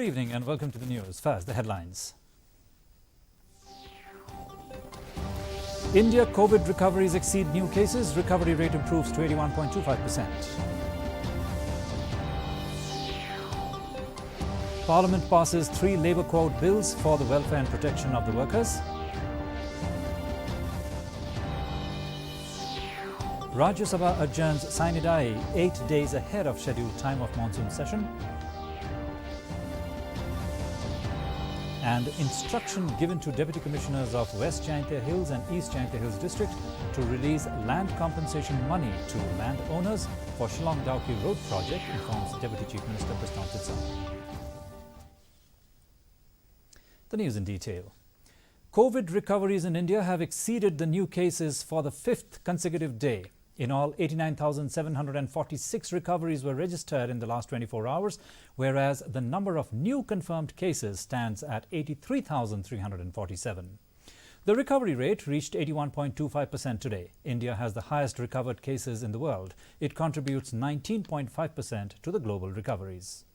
evening and welcome to the news. First, the headlines. India COVID recoveries exceed new cases. Recovery rate improves to 81.25%. Parliament passes 3 Labour Code bills for the welfare and protection of the workers. Rajya Sabha adjourns sine die 8 days ahead of scheduled time of monsoon session. And instruction given to Deputy Commissioners of West Jaintia Hills and East Jaintia Hills District to release land compensation money to landowners for Shillong Dowki Road project, informs Deputy Chief Minister Prasthant Titsar. The news in detail. COVID recoveries in India have exceeded the new cases for the 5th consecutive day. In all, 89,746 recoveries were registered in the last 24 hours, whereas the number of new confirmed cases stands at 83,347. The recovery rate reached 81.25% today. India has the highest recovered cases in the world. It contributes 19.5% to the global recoveries.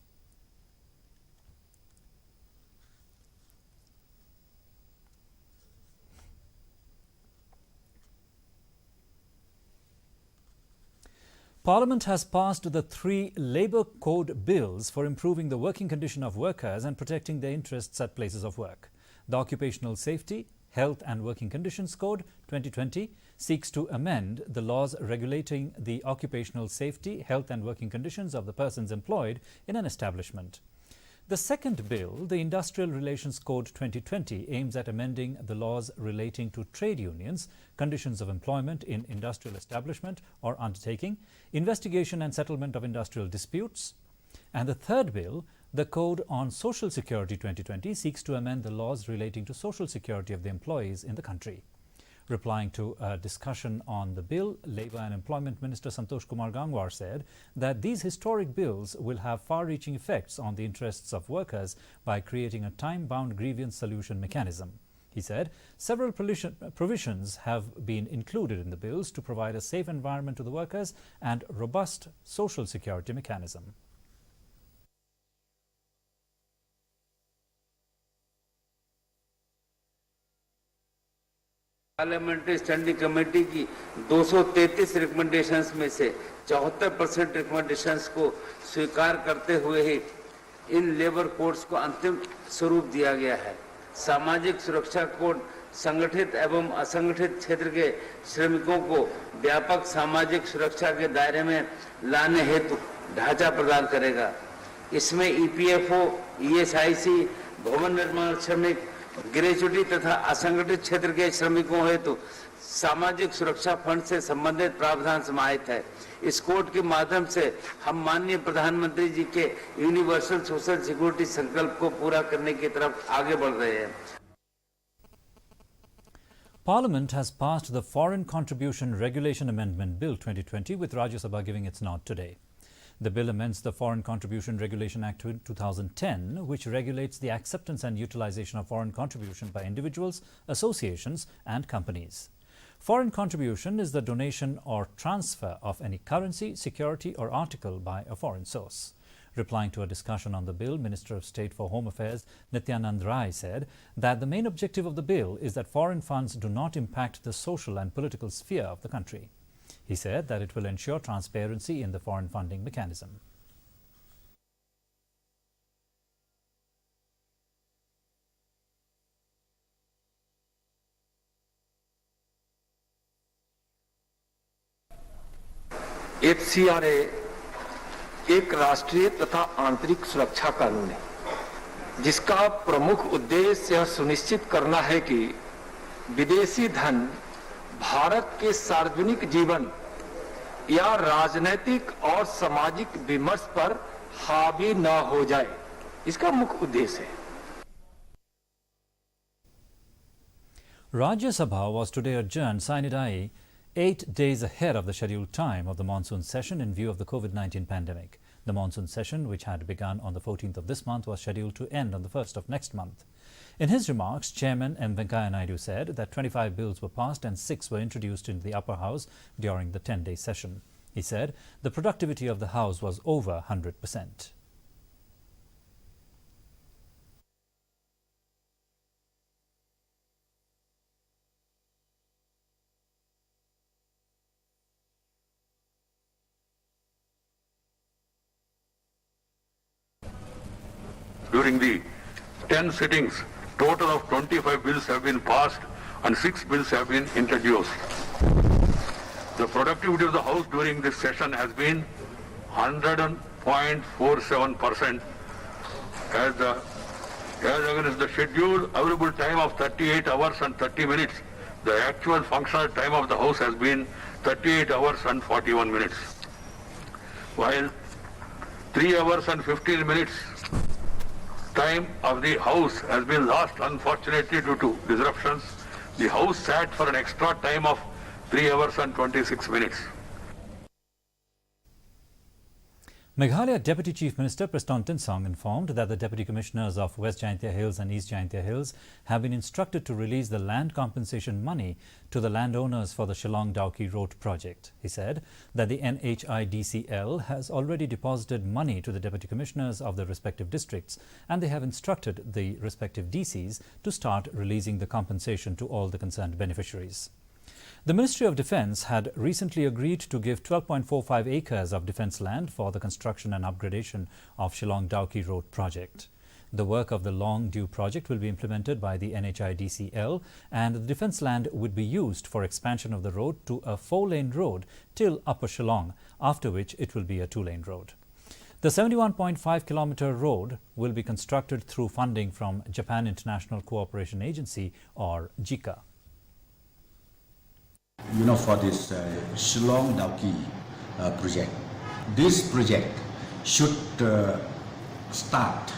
Parliament has passed the 3 Labour Code bills for improving the working condition of workers and protecting their interests at places of work. The Occupational Safety, Health and Working Conditions Code 2020 seeks to amend the laws regulating the occupational safety, health and working conditions of the persons employed in an establishment. The second bill, the Industrial Relations Code 2020, aims at amending the laws relating to trade unions, conditions of employment in industrial establishment or undertaking, investigation and settlement of industrial disputes. And the third bill, the Code on Social Security 2020, seeks to amend the laws relating to social security of the employees in the country. Replying to a discussion on the bill, Labour and Employment Minister Santosh Kumar Gangwar said that these historic bills will have far-reaching effects on the interests of workers by creating a time-bound grievance solution mechanism. He said several provisions have been included in the bills to provide a safe environment to the workers and robust social security mechanism. Parliamentary standing committee की 233 recommendations में से 74% recommendations को स्वीकार करते हुए ही in labour codes को अंतिम स्वरूप दिया गया है। सामाजिक सुरक्षा कोड संगठित एवं असंगठित क्षेत्र के श्रमिकों को व्यापक सामाजिक सुरक्षा के दायरे में लाने हेतु ढांचा प्रदान करेगा। इसमें ईपीएफओ, ईएसआईसी, भवन निर्माण श्रमिक, ग्रेजुएटी तथा असंगठित क्षेत्र के श्रमिकों हेतु सामाजिक सुरक्षा फंड से संबंधित प्रावधान समाहित है। इस कोड के माध्यम से हम माननीय प्रधानमंत्री जी के यूनिवर्सल सोशल सिक्योरिटी संकल्प को पूरा करने की तरफ आगे बढ़ रहे हैं। Parliament has passed the Foreign Contribution Regulation Amendment Bill 2020 with Rajya Sabha giving its nod today. The bill amends the Foreign Contribution Regulation Act 2010, which regulates the acceptance and utilization of foreign contribution by individuals, associations and companies. Foreign contribution is the donation or transfer of any currency, security or article by a foreign source. Replying to a discussion on the bill, Minister of State for Home Affairs Nityanand Rai said that the main objective of the bill is that foreign funds do not impact the social and political sphere of the country. He said that it will ensure transparency in the foreign funding mechanism. FCRA एक राष्ट्रीय तथा आंतरिक सुरक्षा कानून है, जिसका प्रमुख उद्देश्य यह सुनिश्चित करना है कि विदेशी धन भारत के सार्वजनिक जीवन या राजनीतिक और सामाजिक विमर्श पर हावी न हो जाए। इसका मुख्य उद्देश्य है। Rajya Sabha was today adjourned sine die 8 days ahead of the scheduled time of the monsoon session in view of the COVID-19 pandemic. The monsoon session, which had begun on the 14th of this month, was scheduled to end on the 1st of next month. In his remarks, Chairman M. Venkaiah Naidu said that 25 bills were passed and 6 were introduced into the upper house during the 10-day session. He said the productivity of the house was over 100%. during the 10 sittings. Total of 25 bills have been passed and 6 bills have been introduced. The productivity of the House during this session has been 100.47% as against the scheduled available time of 38 hours and 30 minutes. The actual functional time of the House has been 38 hours and 41 minutes. While 3 hours and 15 minutes time of the House has been lost unfortunately due to disruptions, the House sat for an extra time of 3 hours and 26 minutes. Meghalaya Deputy Chief Minister Preston Tinsong informed that the Deputy Commissioners of West Jaintia Hills and East Jaintia Hills have been instructed to release the land compensation money to the landowners for the Shillong Dowki Road project. He said that the NHIDCL has already deposited money to the Deputy Commissioners of the respective districts, and they have instructed the respective DCs to start releasing the compensation to all the concerned beneficiaries. The Ministry of Defence had recently agreed to give 12.45 acres of defence land for the construction and upgradation of Shillong Dowki Road project. The work of the long-due project will be implemented by the NHIDCL, and the defence land would be used for expansion of the road to a 4-lane road till Upper Shillong, after which it will be a 2-lane road. The 71.5-kilometre road will be constructed through funding from Japan International Cooperation Agency, or JICA. For this Shillong Dowki project. This project should start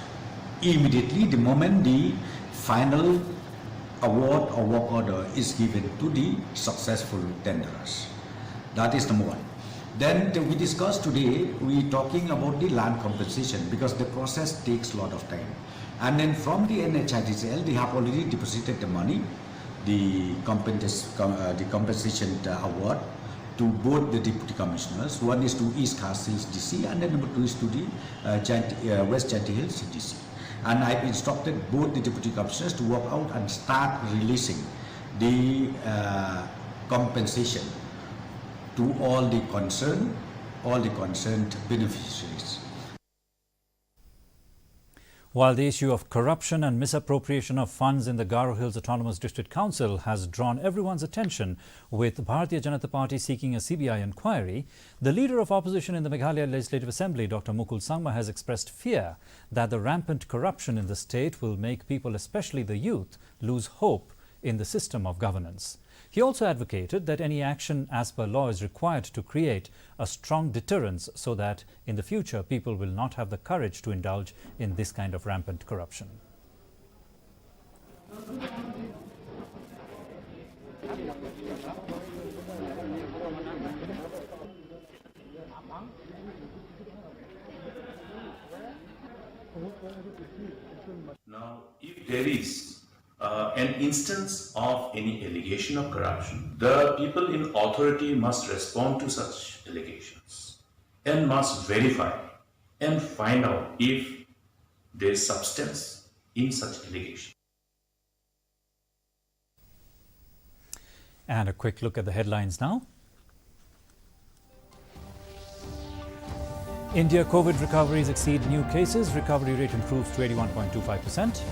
immediately the moment the final award or work order is given to the successful tenderers. That is number one. Then we discussed today, we talking about the land compensation because the process takes a lot of time. And then from the NHIDCL, they have already deposited the money, the compensation award to both the deputy commissioners. One is to East Khas Hills DC, and then number 2 is to the West Jaintia Hills DC. And I've instructed both the deputy commissioners to work out and start releasing the compensation to all the concerned beneficiaries. While the issue of corruption and misappropriation of funds in the Garo Hills Autonomous District Council has drawn everyone's attention, with Bharatiya Janata Party seeking a CBI inquiry, the leader of opposition in the Meghalaya Legislative Assembly, Dr. Mukul Sangma, has expressed fear that the rampant corruption in the state will make people, especially the youth, lose hope in the system of governance. He also advocated that any action as per law is required to create a strong deterrence so that in the future people will not have the courage to indulge in this kind of rampant corruption. Now, if there is an instance of any allegation of corruption, the people in authority must respond to such allegations and must verify and find out if there is substance in such allegation. And a quick look at the headlines now. India COVID recoveries exceed new cases. Recovery rate improves to 81.25%.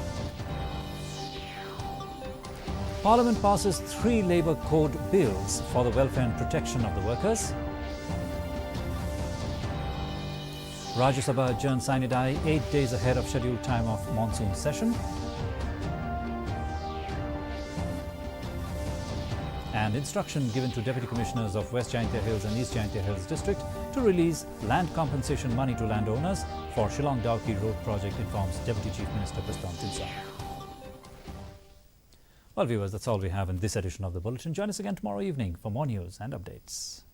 Parliament passes 3 Labour Code bills for the welfare and protection of the workers. Rajya Sabha adjourns sine die 8 days ahead of scheduled time of monsoon session. And instruction given to Deputy Commissioners of West Jaintia Hills and East Jaintia Hills District to release land compensation money to landowners for Shillong Dowki Road project, informs Deputy Chief Minister Preston Tinsong. Well, viewers, that's all we have in this edition of the Bulletin. Join us again tomorrow evening for more news and updates.